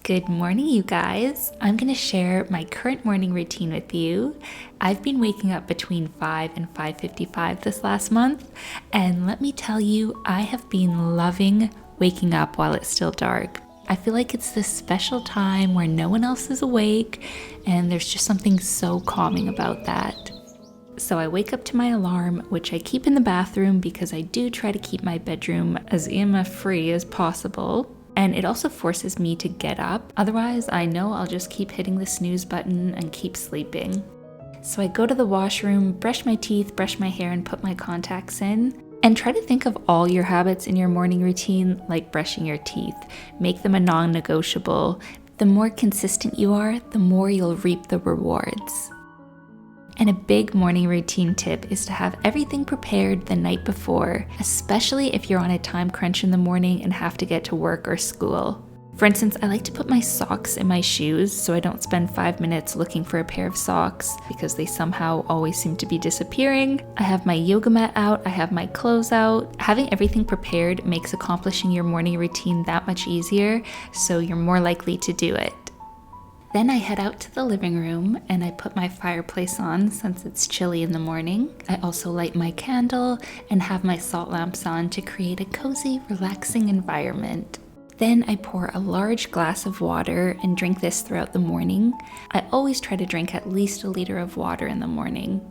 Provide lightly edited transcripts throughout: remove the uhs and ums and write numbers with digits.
Good morning, you guys. I'm going to share my current morning routine with you. I've been waking up between 5 and 5:55 this last month, and let me tell you, I have been loving waking up while it's still dark. I feel like it's this special time where no one else is awake, and there's just something so calming about that. So I wake up to my alarm, which I keep in the bathroom because I do try to keep my bedroom as EMF free as possible. And it also forces me to get up. Otherwise, I know I'll just keep hitting the snooze button and keep sleeping. So I go to the washroom, brush my teeth, brush my hair, and put my contacts in. And try to think of all your habits in your morning routine, like brushing your teeth. Make them a non-negotiable. The more consistent you are, the more you'll reap the rewards. And a big morning routine tip is to have everything prepared the night before, especially if you're on a time crunch in the morning and have to get to work or school. For instance, I like to put my socks in my shoes so I don't spend 5 minutes looking for a pair of socks because they somehow always seem to be disappearing. I have my yoga mat out, I have my clothes out. Having everything prepared makes accomplishing your morning routine that much easier, so you're more likely to do it. Then I head out to the living room and I put my fireplace on since it's chilly in the morning. I also light my candle and have my salt lamps on to create a cozy, relaxing environment. Then I pour a large glass of water and drink this throughout the morning. I always try to drink at least a liter of water in the morning.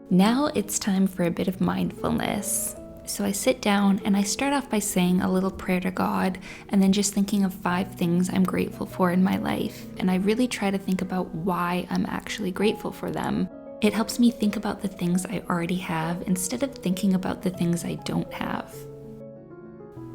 Now it's time for a bit of mindfulness. So I sit down and I start off by saying a little prayer to God and then just thinking of 5 things I'm grateful for in my life. And I really try to think about why I'm actually grateful for them. It helps me think about the things I already have instead of thinking about the things I don't have.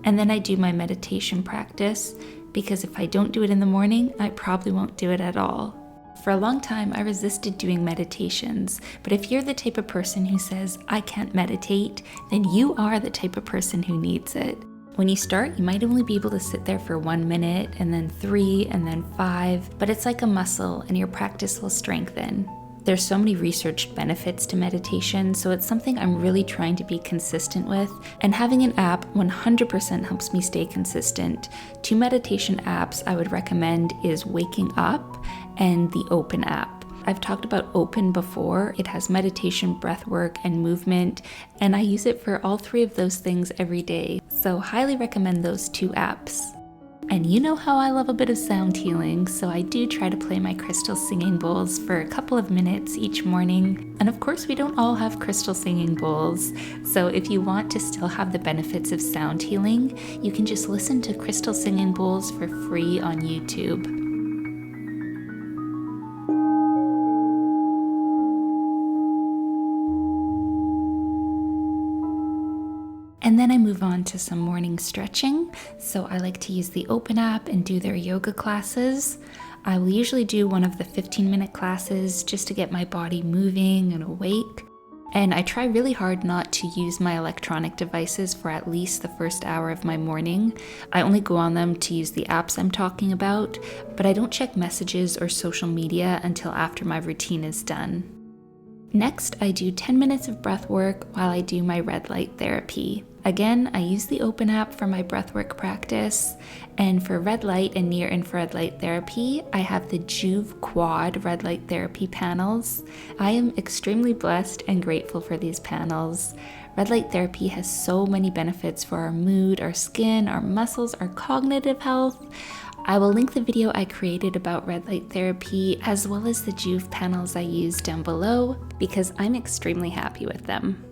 And then I do my meditation practice because if I don't do it in the morning, I probably won't do it at all. For a long time, I resisted doing meditations, but if you're the type of person who says, I can't meditate, then you are the type of person who needs it. When you start, you might only be able to sit there for 1 minute, and then 3, and then 5, but it's like a muscle, and your practice will strengthen. There's so many researched benefits to meditation, so it's something I'm really trying to be consistent with, and having an app 100% helps me stay consistent. 2 meditation apps I would recommend is Waking Up and the Open app. I've talked about Open before. It has meditation, breathwork, and movement, and I use it for all 3 of those things every day, so highly recommend those 2 apps. And you know how I love a bit of sound healing, so I do try to play my crystal singing bowls for a couple of minutes each morning. And of course, we don't all have crystal singing bowls, so if you want to still have the benefits of sound healing, you can just listen to crystal singing bowls for free on YouTube. And then I move on to some morning stretching. So I like to use the Open app and do their yoga classes. I will usually do one of the 15-minute classes just to get my body moving and awake. And I try really hard not to use my electronic devices for at least the first hour of my morning. I only go on them to use the apps I'm talking about, but I don't check messages or social media until after my routine is done. Next, I do 10 minutes of breath work while I do my red light therapy. Again, I use the Open app for my breathwork practice, and for red light and near infrared light therapy, I have the Juve Quad red light therapy panels. I am extremely blessed and grateful for these panels. Red light therapy has so many benefits for our mood, our skin, our muscles, our cognitive health. I will link the video I created about red light therapy as well as the Juve panels I use down below because I'm extremely happy with them.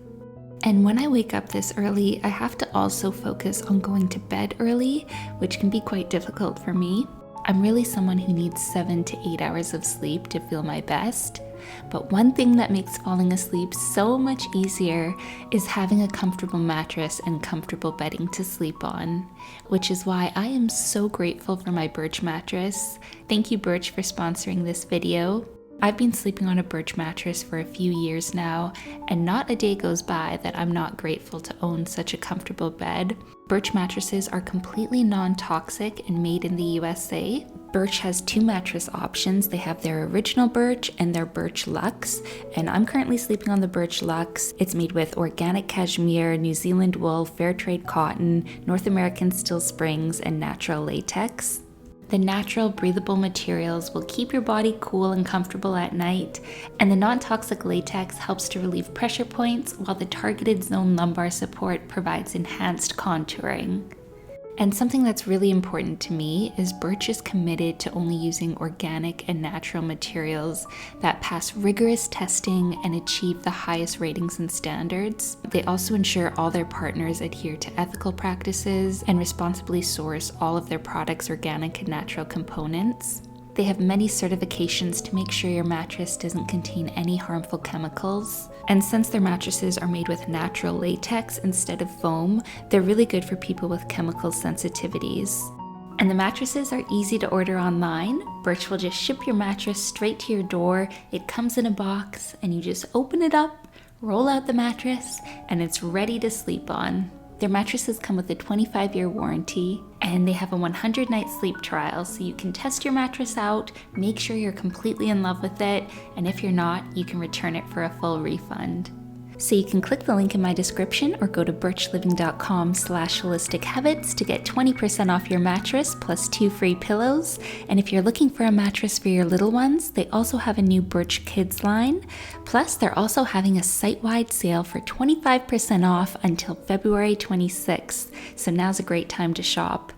And when I wake up this early, I have to also focus on going to bed early, which can be quite difficult for me. I'm really someone who needs 7 to 8 hours of sleep to feel my best. But one thing that makes falling asleep so much easier is having a comfortable mattress and comfortable bedding to sleep on, which is why I am so grateful for my Birch mattress. Thank you, Birch, for sponsoring this video. I've been sleeping on a Birch mattress for a few years now, and not a day goes by that I'm not grateful to own such a comfortable bed. Birch mattresses are completely non-toxic and made in the USA. Birch has 2 mattress options. They have their original Birch and their Birch Luxe, and I'm currently sleeping on the Birch Luxe. It's made with organic cashmere, New Zealand wool, fair trade cotton, North American steel springs, and natural latex. The natural, breathable materials will keep your body cool and comfortable at night, and the non-toxic latex helps to relieve pressure points, while the targeted zone lumbar support provides enhanced contouring. And something that's really important to me is Birch is committed to only using organic and natural materials that pass rigorous testing and achieve the highest ratings and standards. They also ensure all their partners adhere to ethical practices and responsibly source all of their products' organic and natural components. They have many certifications to make sure your mattress doesn't contain any harmful chemicals. And since their mattresses are made with natural latex instead of foam, they're really good for people with chemical sensitivities. And the mattresses are easy to order online. Birch will just ship your mattress straight to your door. It comes in a box and you just open it up, roll out the mattress, and it's ready to sleep on. Their mattresses come with a 25-year warranty, and they have a 100-night sleep trial, so you can test your mattress out, make sure you're completely in love with it, and if you're not, you can return it for a full refund. So you can click the link in my description or go to birchliving.com/holistichabits to get 20% off your mattress plus 2 free pillows. And if you're looking for a mattress for your little ones, they also have a new Birch Kids line. Plus, they're also having a site-wide sale for 25% off until February 26th. So now's a great time to shop.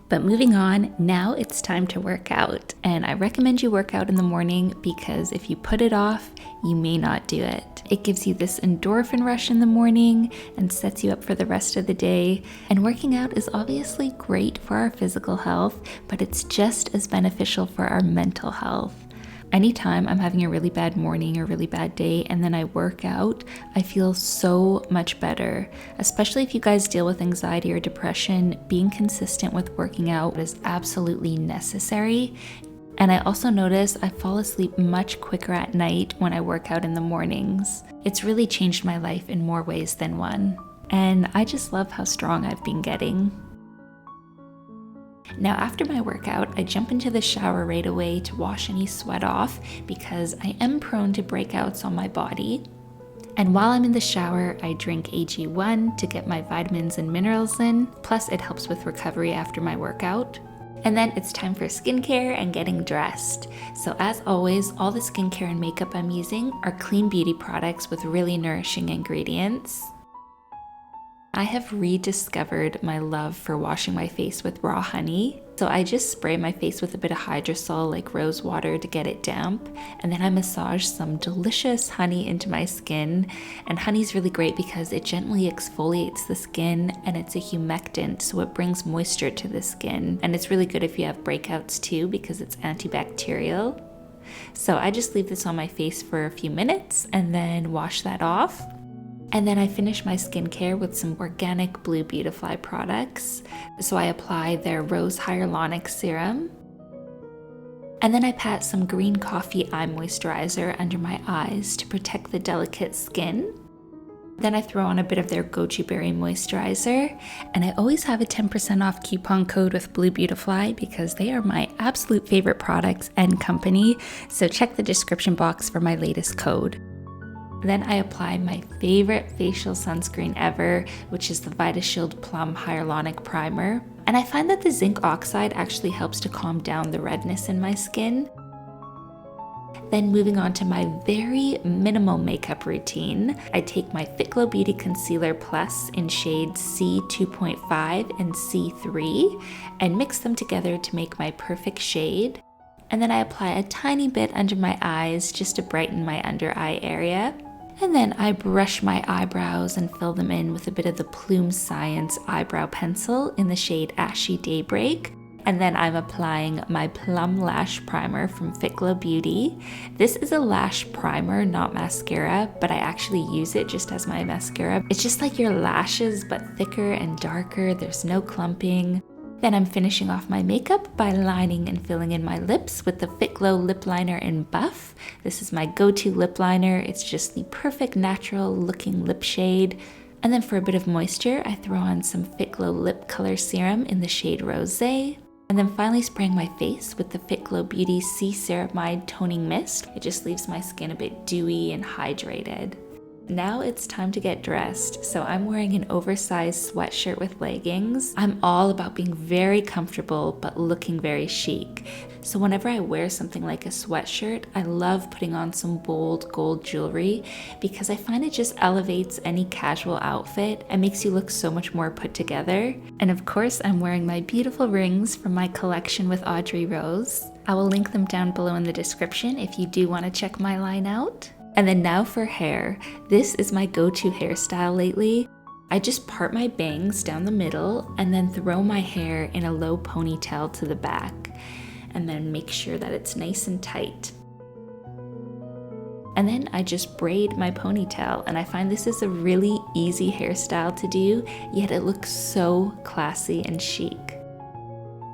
But moving on, now it's time to work out. And I recommend you work out in the morning because if you put it off, you may not do it. It gives you this endorphin rush in the morning and sets you up for the rest of the day. And working out is obviously great for our physical health, but it's just as beneficial for our mental health. Anytime I'm having a really bad morning or really bad day and then I work out, I feel so much better. Especially if you guys deal with anxiety or depression, being consistent with working out is absolutely necessary. And I also notice I fall asleep much quicker at night when I work out in the mornings. It's really changed my life in more ways than one. And I just love how strong I've been getting. Now after my workout, I jump into the shower right away to wash any sweat off because I am prone to breakouts on my body. And while I'm in the shower, I drink AG1 to get my vitamins and minerals in, plus it helps with recovery after my workout. And then it's time for skincare and getting dressed. So as always, all the skincare and makeup I'm using are clean beauty products with really nourishing ingredients. I have rediscovered my love for washing my face with raw honey. So I just spray my face with a bit of hydrosol like rose water to get it damp, and then I massage some delicious honey into my skin. And honey's really great because it gently exfoliates the skin and it's a humectant, so it brings moisture to the skin. And it's really good if you have breakouts too because it's antibacterial. So I just leave this on my face for a few minutes and then wash that off. And then I finish my skincare with some organic Blue Beautifly products. So I apply their Rose Hyaluronic Serum. And then I pat some green coffee eye moisturizer under my eyes to protect the delicate skin. Then I throw on a bit of their goji berry moisturizer. And I always have a 10% off coupon code with Blue Beautifly because they are my absolute favorite products and company. So check the description box for my latest code. Then I apply my favorite facial sunscreen ever, which is the VitaShield Plum Hyaluronic Primer. And I find that the zinc oxide actually helps to calm down the redness in my skin. Then moving on to my very minimal makeup routine, I take my Fit Glow Beauty Concealer Plus in shades C2.5 and C3 and mix them together to make my perfect shade. And then I apply a tiny bit under my eyes just to brighten my under eye area. And then I brush my eyebrows and fill them in with a bit of the Plume Science eyebrow pencil in the shade Ashy Daybreak. And then I'm applying my Plum Lash Primer from Fit Glow Beauty. This is a lash primer, not mascara, but I actually use it just as my mascara. It's just like your lashes, but thicker and darker. There's no clumping. Then I'm finishing off my makeup by lining and filling in my lips with the Fit Glow Lip Liner in Buff. This is my go-to lip liner. It's just the perfect natural looking lip shade. And then for a bit of moisture, I throw on some Fit Glow Lip Color Serum in the shade Rosé. And then finally spraying my face with the Fit Glow Beauty C Ceramide Toning Mist. It just leaves my skin a bit dewy and hydrated. Now it's time to get dressed, so I'm wearing an oversized sweatshirt with leggings. I'm all about being very comfortable but looking very chic. So whenever I wear something like a sweatshirt, I love putting on some bold gold jewelry because I find it just elevates any casual outfit and makes you look so much more put together. And of course, I'm wearing my beautiful rings from my collection with Audrey Rose. I will link them down below in the description if you do want to check my line out. And then now for hair. This is my go-to hairstyle lately. I just part my bangs down the middle and then throw my hair in a low ponytail to the back. And then make sure that it's nice and tight. And then I just braid my ponytail, and I find this is a really easy hairstyle to do, yet it looks so classy and chic.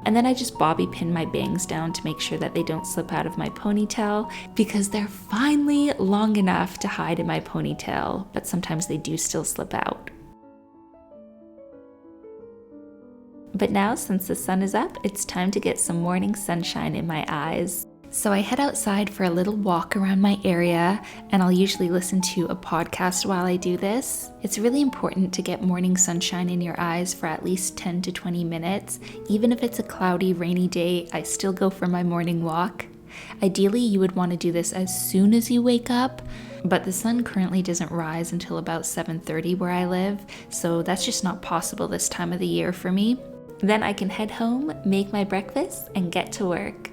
And then I just bobby pin my bangs down to make sure that they don't slip out of my ponytail because they're finally long enough to hide in my ponytail, but sometimes they do still slip out. But now, since the sun is up, it's time to get some morning sunshine in my eyes. So I head outside for a little walk around my area, and I'll usually listen to a podcast while I do this. It's really important to get morning sunshine in your eyes for at least 10 to 20 minutes. Even if it's a cloudy, rainy day, I still go for my morning walk. Ideally, you would want to do this as soon as you wake up, but the sun currently doesn't rise until about 7:30 where I live, so that's just not possible this time of the year for me. Then I can head home, make my breakfast, and get to work.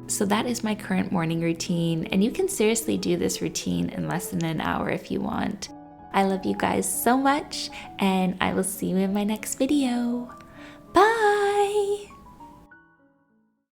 So that is my current morning routine, and you can seriously do this routine in less than an hour if you want. I love you guys so much, and I will see you in my next video. Bye!